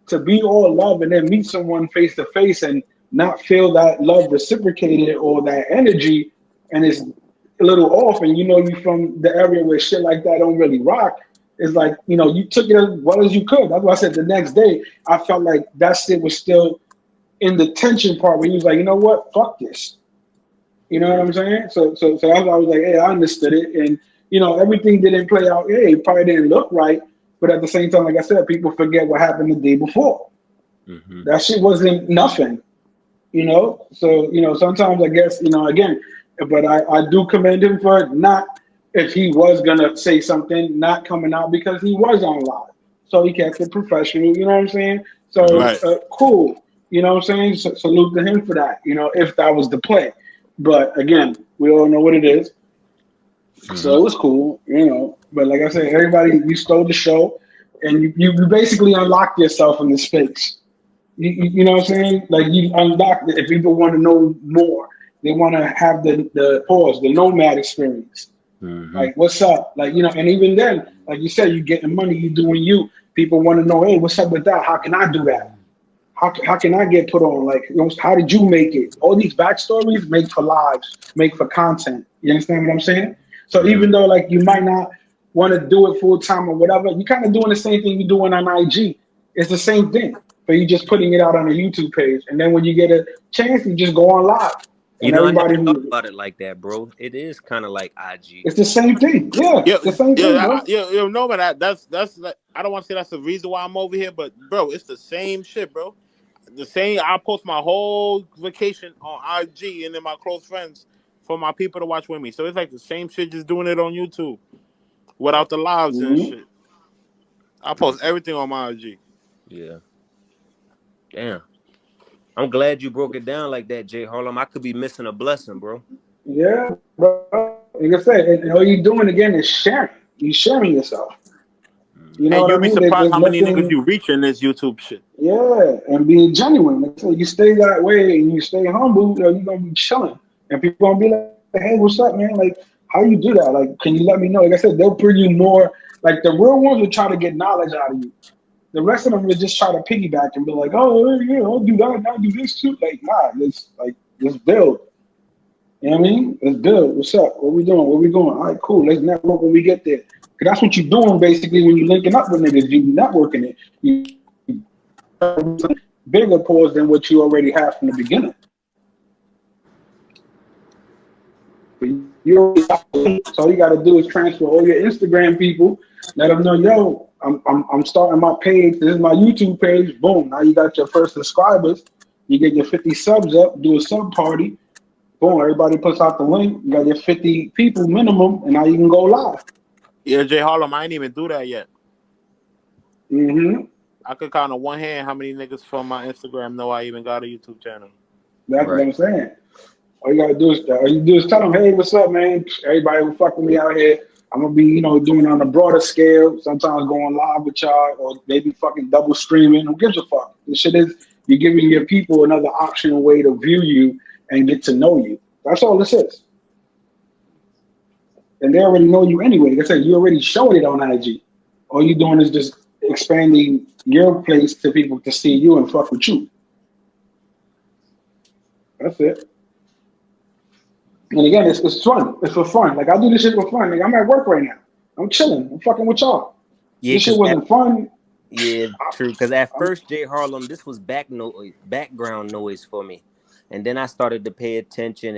to be all love and then meet someone face to face and not feel that love reciprocated or that energy, and it's a little off, and you from the area where shit like that don't really rock. It's like you took it as well as you could. That's why I said the next day I felt like that shit was still in the tension part where he was like, you know what, fuck this. You know what I'm saying? So that's why I was like, hey, I understood it, and everything didn't play out. Hey, it probably didn't look right, but at the same time, like I said, people forget what happened the day before. Mm-hmm. That shit wasn't nothing. So sometimes I guess again, but I do commend him for not, if he was gonna say something, not coming out because he was on live, so he kept it professional. You know what I'm saying? So Right. cool. You know what I'm saying? Salute to him for that. If that was the play, but again, we all know what it is. So Mm-hmm. it was cool. But like I said, everybody, you stole the show, and you basically unlocked yourself in the space. You know what I'm saying? Like you unlocked it. If people want to know more, they want to have the pause, the Nomad experience. Mm-hmm. Like, what's up? Like, and even then, like you said, you getting money, you doing you. People want to know, hey, what's up with that? How can I do that? How can I get put on? Like, how did you make it? All these backstories make for lives, make for content. You understand what I'm saying? So Mm-hmm. even though like you might not want to do it full time or whatever, you kind of doing the same thing you're doing on IG. It's the same thing, but you just putting it out on a YouTube page, and then when you get a chance, you just go on live, and I everybody haven't thought who about it like that, bro. It is kind of like IG. it's the same thing. Yeah, Yeah, it's the same thing, bro. no, but that's like, I don't want to say that's the reason why I'm over here, but bro, it's the same shit, bro. The same. I post my whole vacation on IG and then my close friends for my people to watch with me. So it's like the same shit, just doing it on YouTube Right. without the lives and Mm-hmm. shit. I post everything on my IG. Yeah. Damn. I'm glad you broke it down like that, Jay Harlem. I could be missing a blessing, bro. Yeah, bro. Like I said, and all you're doing again is sharing. You're sharing yourself. You know And what I you'll be mean? surprised There's how many niggas nothing. you reach in this YouTube shit. Yeah, and being genuine. Like, so you stay that way and you stay humble, you're gonna be chilling, and people gonna be like, "Hey, what's up, man? Like, how you do that? Like, can you let me know?" Like I said, they'll bring you more. Like the real ones will try to get knowledge out of you. The rest of them will just try to piggyback and be like, "Oh, yeah, I'll do that. I'll do this too." Like, nah, let's build. You know what I mean? Let's build. What's up? What we doing? Where we going? All right, cool. Let's network when we get there. Cause that's what you're doing basically when you're linking up with niggas. You networking it. You bigger pause than what you already have from the beginning. But you already so all you got to do is transfer all your Instagram people. Let them know, yo, I'm starting my page. This is my YouTube page. Boom. Now you got your first subscribers. You get your 50 subs up. Do a sub party. Boom. Everybody puts out the link. You got your 50 people minimum, and now you can go live. Yeah, Jay Harlem, I ain't even do that yet. Mm-hmm. I could count on one hand how many niggas from my Instagram know I even got a YouTube channel. That's what Right. I'm saying. All you do is tell them, hey, what's up, man? Everybody who fuck with me out here, I'm gonna be, doing it on a broader scale. Sometimes going live with y'all, or maybe fucking double streaming. Who gives a fuck? This shit is you're giving your people another optional way to view you and get to know you. That's all this is. And they already know you anyway. Like I said, you already showing it on IG. All you doing is just expanding your place to people to see you and fuck with you. That's it. And again, it's fun. It's for fun. Like I do this shit for fun. Like I'm at work right now. I'm chilling. I'm fucking with y'all. Yeah, This shit wasn't fun. Yeah, true. Because at first, J Harlem, this was background noise for me, and then I started to pay attention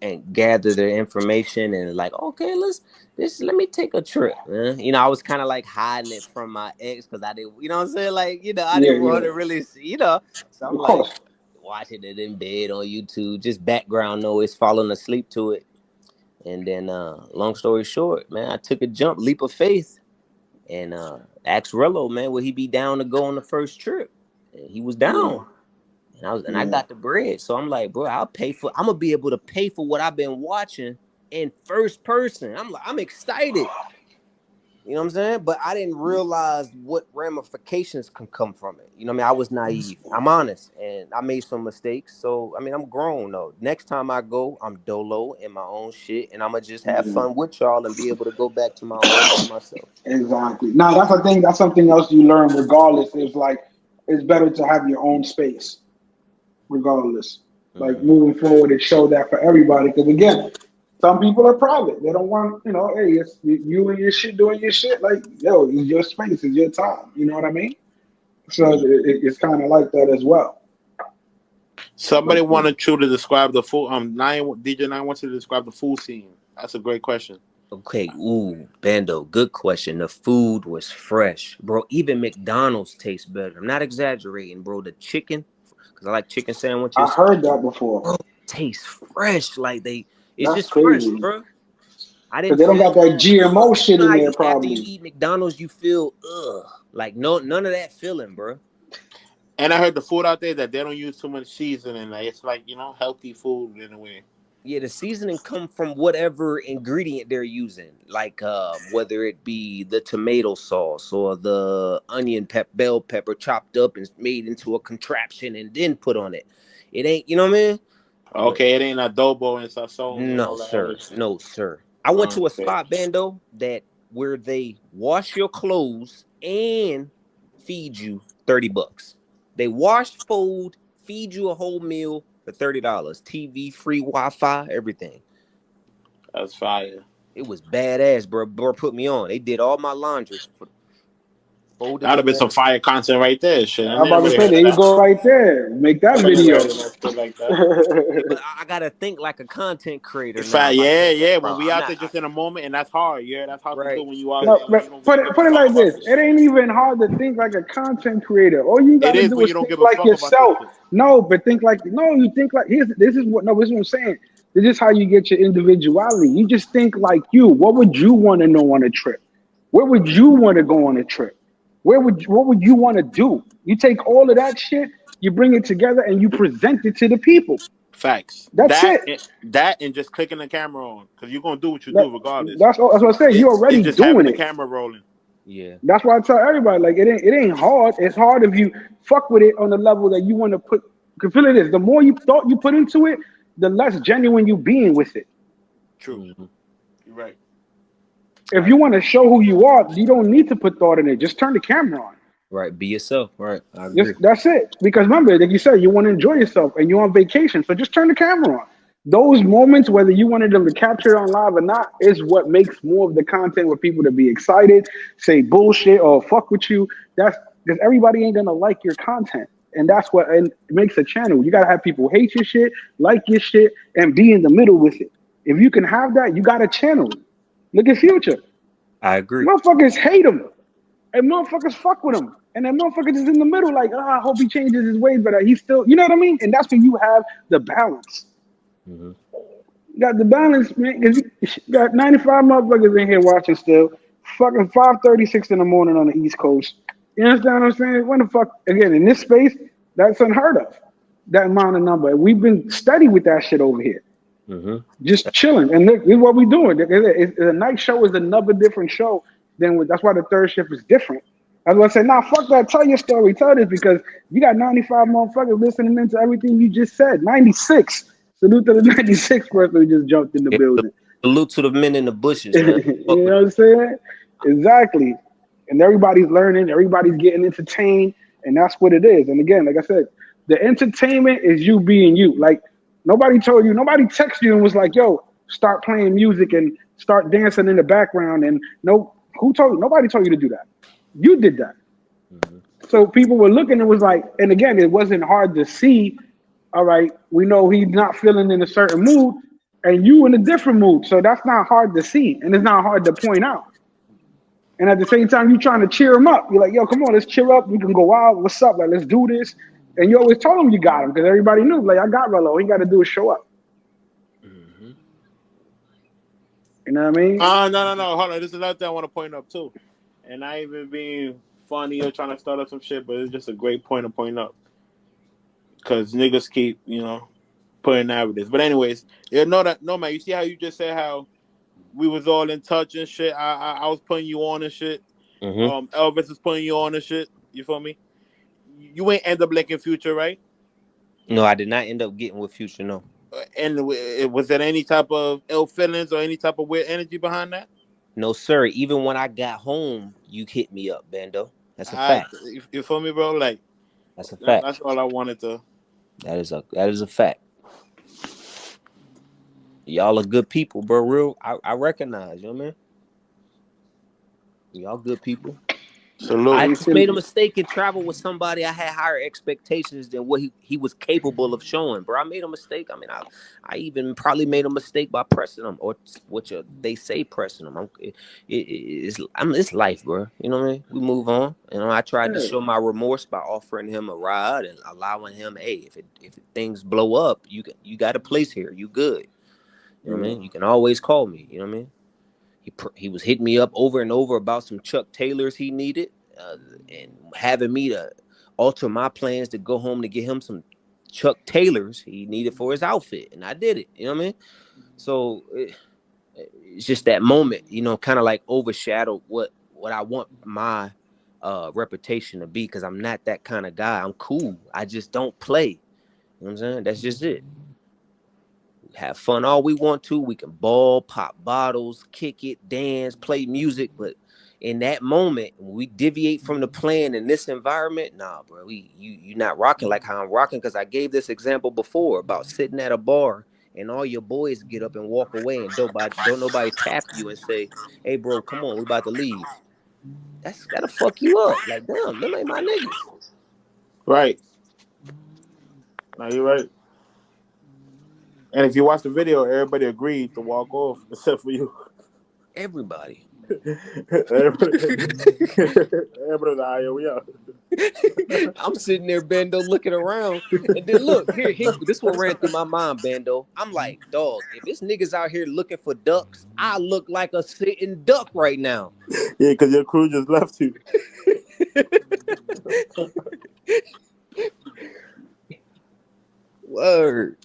and gather the information and like, okay, let me take a trip. Man. You know, I was kind of like hiding it from my ex because I didn't, you know what I'm saying? Like, you know, I Yeah, didn't want to really see, you know. So I'm of like course. watching it in bed on YouTube, just background noise, falling asleep to it, and then long story short, man, I took a leap of faith. And asked Rello, man, would he be down to go on the first trip? And he was Yeah, down. And I yeah, got the bread. So I'm like, bro, I'm gonna be able to pay for what I've been watching in first person. I'm excited. You know what I'm saying? But I didn't realize what ramifications can come from it. You know what I mean? I was naive. I'm honest. And I made some mistakes. So I mean, I'm grown though. Next time I go, I'm dolo in my own shit. And I'ma just have yeah. fun with y'all and be able to go back to my home by myself. Exactly. Now that's a thing. That's something else you learn. Regardless, it's like it's better to have your own space. Regardless, like Mm-hmm. moving forward, and show that for everybody. Because again, some people are private. They don't want, hey, it's you and your shit doing your shit. Like, yo, it's your space, it's your time. You know what I mean? So it's kind of like that as well. Somebody But wanted you to describe the food. DJ Nine wants you to describe the food scene. That's a great question. Okay, Bando, good question. The food was fresh, bro. Even McDonald's tastes better. I'm not exaggerating, bro. The chicken, because I like chicken I sandwiches, heard that before. bro, tastes fresh. It's That's just fresh, crazy bro. I because didn't they don't feel got that that. GMO You shit know in how there, after you probably. eat McDonald's, you feel like none of that feeling, bro. And I heard the food out there that they don't use too much seasoning. Like, it's like healthy food in a way. Yeah, the seasoning come from whatever ingredient they're using, like whether it be the tomato sauce or the bell pepper chopped up and made into a contraption and then put on it. It ain't, you know what I mean? But Okay, it ain't adobo and sazon and no, all that other sir, shit. no, sir. I went to a Okay. spot, Bando, that where they wash your clothes and feed you $30. They wash, fold, feed you a whole meal for $30. TV, free Wi-Fi, everything. That's fire. It was badass, bro. Bro put me on. They did all my laundry, folded That'd it have been and some fire content right there. Shit, I I'm about never to really say, heard there of you that. go, right there. Make that Never really heard video. of that shit like that. yeah, but I gotta think like a content creator In now. fact, If I yeah, take that yeah. When route, we out there just in a moment, and that's hard. Yeah, that's hard to do right, when you out because No, there and but you don't put really it give a put it fuck like about this: this it shit. ain't even hard to think like a content creator. All you got It to is do when is you don't think give a like fuck about this yourself. shit. No, but think like no. You think like this is what no. This is what I'm saying. This is how you get your individuality. You just think like you. What would you want to know on a trip? Where would you want to go on a trip? What would you want to do? You take all of that shit, you bring it together, and you present it to the people. Facts. That's it. That and just clicking the camera on, because you're gonna do what you That, do regardless. that's what I say. You're It's already just having doing the it. camera rolling. yeah, That's why I tell everybody, like it ain't hard. It's hard if you fuck with it on the level that you want to put. Cause feel it is. The more you thought you put into it, the less genuine you being with it. True. mm-hmm. You're right. If I you want to show who you are, you don't need to put thought in it. Just turn the camera on. Right. Be yourself. Right. I Just agree. that's it. Because remember, like you said, you want to enjoy yourself and you're on vacation. So just turn the camera on. Those moments, whether you wanted them to capture it on live or not, is what makes more of the content with people to be excited, say bullshit or fuck with you. That's because everybody ain't gonna like your content. And that's what and it makes a channel. You gotta have people hate your shit, like your shit, and be in the middle with it. If you can have that, you got a channel. Look at Future. I agree. Motherfuckers hate him. And motherfuckers fuck with him. And then motherfuckers is in the middle, like, I hope he changes his ways, but he's still, you know what I mean? And that's when you have the balance. Mm-hmm. You got the balance, man, because you got 95 motherfuckers in here watching still. Fucking 5:36 in the morning on the East Coast. You understand what I'm saying? When the fuck, again, in this space, that's unheard of. That amount of number. We've been steady with that shit over here. Mm-hmm. Just chilling. And look, this is what we're doing. The night show is another different show that's why the third shift is different. I was gonna say, nah, fuck that. Tell your story. Tell this because you got 95 motherfuckers listening into everything you just said. 96. Salute to the 96 person who just jumped in the Yeah, building. salute to the men in the bushes, man. You Fuck with know what I'm saying? Exactly. and everybody's learning, everybody's getting entertained, and that's what it is. And again, like I said, the entertainment is you being you. Like nobody told you, nobody texted you and was like, "Yo, start playing music and start dancing in the background." And no, who told you? Nobody told you to do that. You did that. Mhm. So people were looking and was like, and again, it wasn't hard to see. All right, we know he's not feeling in a certain mood, and you in a different mood. So that's not hard to see, and it's not hard to point out. And at the same time, you trying to cheer him up. You're like, yo, come on, let's cheer up. We can go out. What's up? Like, let's do this. And you always told him you got him because everybody knew, like, I got Rello. All he got to do is show up. Mhm. You know what I mean? No. Hold on. This is another thing I want to point up too. And I even being funny or trying to start up some shit, but it's just a great point to point up. Because niggas keep, putting narratives. But anyways, no man, you see how you just said how we was all in touch and shit. I was putting you on and shit. Mhm. Elvis is putting you on and shit. You feel me? You ain't end up liking Future, right? No, I did not end up getting with Future. No. And was there any type of ill feelings or any type of weird energy behind that? No, sir. Even when I got home, you hit me up, Bando. That's a I, fact. you feel me, bro? Like That's a fact. that's all I wanted to. That is a fact. Y'all are good people, bro. Real, I recognize. You know what I mean? Y'all good people. I Salute. You just see, made a mistake in travel with somebody I had higher expectations than what he was capable of showing, bro. I made a mistake. I mean, I even probably made a mistake by pressing them or they say pressing them. It's life, bro. You know what I mean? We move on. I tried to yeah, show my remorse by offering him a ride and allowing him, hey, if things blow up, you got a place here. You good. You know what I yeah. mean? You can always call me. You know what I mean? He was hitting me up over and over about some Chuck Taylors he needed, and having me to alter my plans to go home to get him some Chuck Taylors he needed for his outfit, and I did it. You know what I mean? So it's just that moment, kind of like overshadowed what I want my reputation to be, because I'm not that kind of guy. I'm cool. I just don't play. You know what I'm saying? That's just it. Have fun all we want to. We can ball, pop bottles, kick it, dance, play music. But in that moment, when we deviate from the plan in this environment, nah, bro, you not rocking like how I'm rocking. Because I gave this example before about sitting at a bar and all your boys get up and walk away and don't nobody tap you and say, "Hey, bro, come on, we about to leave." That'll fuck you up. Like, damn, them ain't my niggas. Right. No, you're right. And if you watch the video, everybody agreed to walk off except for you. Everybody. everybody, everybody was like, "Yo, we out." I'm sitting there, Bando, looking around, and then look here. This one ran through my mind, Bando. I'm like, dog, if this niggas out here looking for ducks, I look like a sitting duck right now. Yeah, because your crew just left you. Word.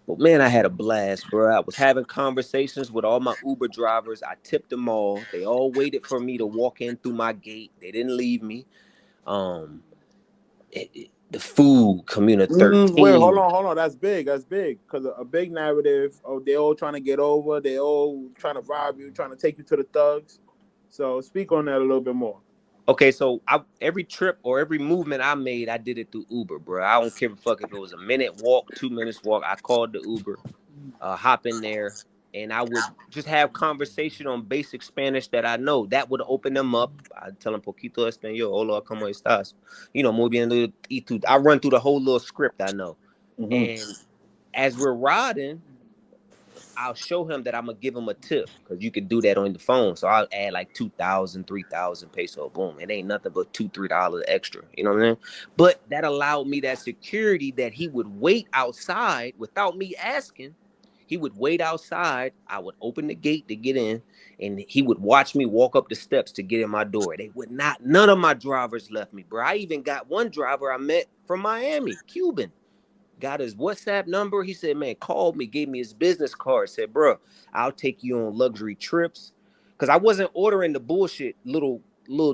But man, I had a blast, bro. I was having conversations with all my Uber drivers. I tipped them all. They all waited for me to walk in through my gate. They didn't leave me. The food, Community Wait, hold 13. on. That's big. That's big. Because a big narrative, they all trying to get over. They all trying to rob you, trying to take you to the thugs. So speak on that a little bit more. Okay, so every trip or every movement I made, I did it through Uber, bro. I don't give a fuck if it was a minute walk, 2 minutes walk. I called the Uber, hop in there, and I would just have conversation on basic Spanish that I know. That would open them up. I tell them poquito español, hola, cómo estás? Muy bien. I run through the whole little script I know, Mm-hmm. and as we're riding, I'll show him that I'm gonna give him a tip, because you can do that on the phone. So I'll add like 2,000, 3,000 peso. Boom. It ain't nothing but $2-3 extra. You know what I mean? But that allowed me that security that he would wait outside without me asking. He would wait outside. I would open the gate to get in, and he would watch me walk up the steps to get in my door. None of my drivers left me, bro. I even got one driver I met from Miami, Cuban. Got his WhatsApp number. He said, man, called me, gave me his business card. Said, bro, I'll take you on luxury trips. Because I wasn't ordering the bullshit little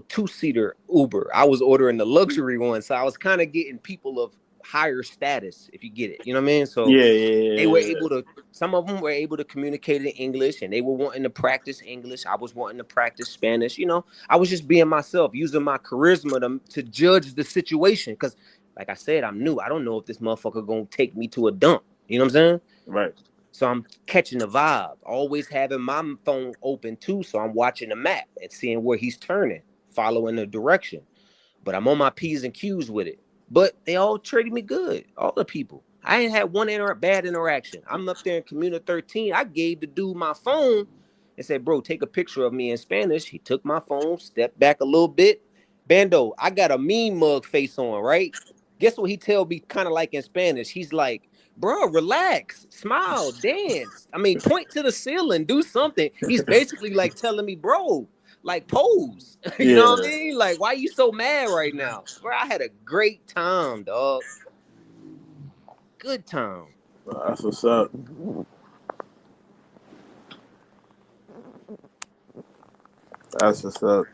two-seater Uber. I was ordering the luxury one. So I was kind of getting people of higher status, if you get it. You know what I mean? So Yeah. they were able to, some of them were able to communicate in English, and they were wanting to practice English. I was wanting to practice Spanish. You know, I was just being myself, using my charisma to judge the situation. Because, like I said, I'm new. I don't know if this motherfucker gonna take me to a dump. You know what I'm saying? Right. So I'm catching the vibe. Always having my phone open too, so I'm watching the map and seeing where he's turning, following the direction. But I'm on my P's and Q's with it. But they all treated me good, all the people. I ain't had one bad interaction. I'm up there in Comuna 13. I gave the dude my phone and said, bro, take a picture of me in Spanish. He took my phone, stepped back a little bit. Bando, I got a mean mug face on, right? Guess what he tell me kind of like in Spanish? He's like, bro, relax, smile, dance. I mean, point to the ceiling, do something. He's basically like telling me, bro, like pose. You know what I Yeah. mean? Like, why you so mad right now? Bro, I had a great time, dog. Good time. That's what's up. That's what's up.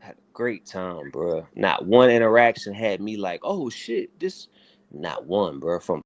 Had a great time, bro. Not one interaction had me like, oh shit, this. Not one, bro. From